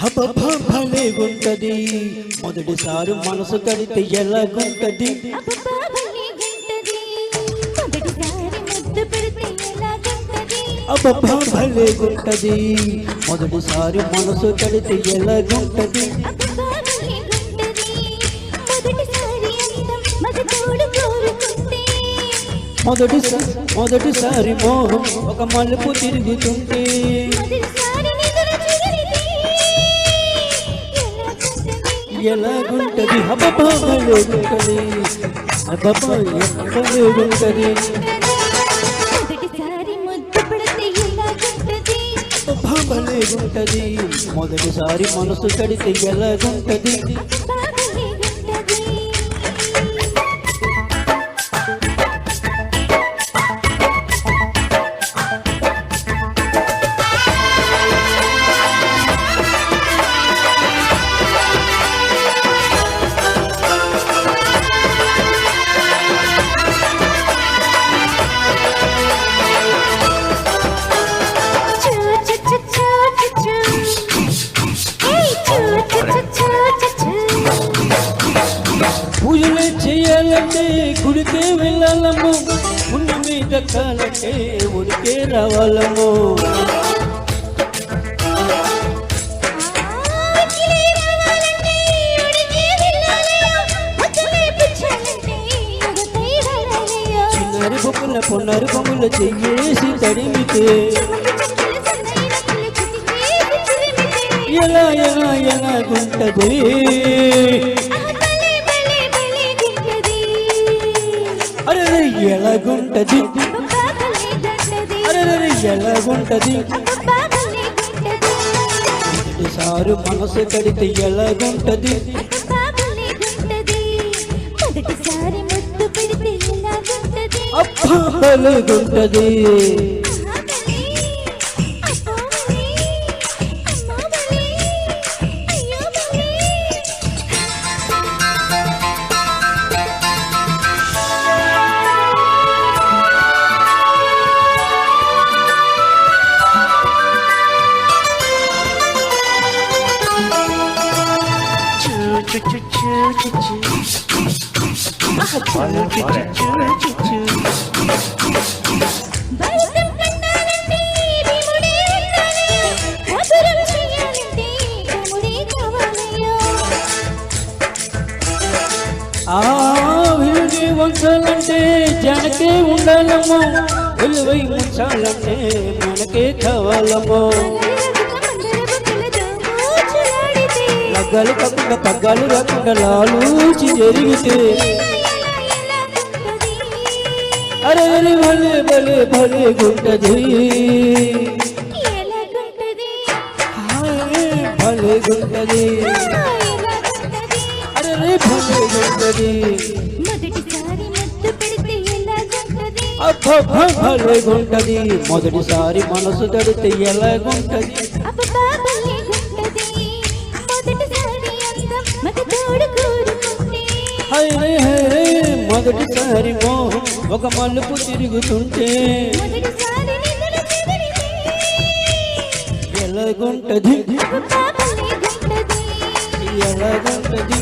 అబ్బబ్బా భలేగుంటది మొదటిసారి మనసు తడితే ఎలాగుంటది అబ్బబ్బా భలేగుంటది మొదటిసారి మనసు తడితే ఎలాగుంటది మొదటిసారి మోహం ఒక మలుపు తిరుగుతుంటే ఎలాగుంటది అబ్బబ్బా భలేగుంటది అబ్బబ్బా భలేగుంటది అబ్బబ్బా భలేగుంటది మొదటిసారి మనసు కడితే ఎలాగుంటది పూజలే చేయాలంటే గుడికే వెళ్ళాలమ్మో ఉన్న మీద కాలంటే ఉడికే రావాలమ్మో చిన్నారి బొమ్మల పొన్నారి బొమ్మల చెయ్యేసి తడిమితే ఎలా ఎలా ఎలాగుంటది అరే ఎలాగుంటది అరే ఎలాగుంటది మొదటిసారి మనసు కడితే ఎలాగుంటది అబ్బా భలేగుంటది విలువై ఉంచాలంటే జనకే ఉండాలమ్మో విలువై ఉంచాలంటే మనకే కావాలమ్మో లగ్గాలు కాకుండా పగ్గాలు రాకుండా లాలూచి జరిగితే అరే భలే భలే భలేగుంటది భలేగుంటది అరే భలేగుంటది అబ్బబ్బా భలేగుంటది మొదటిసారి మనసు తడితే ఎలాగుంటది హైరే హైరే మొదటిసారి మోహం ఒక మలుపు తిరుగుతుంటే ఎలాగుంటది ఎలాగుంటది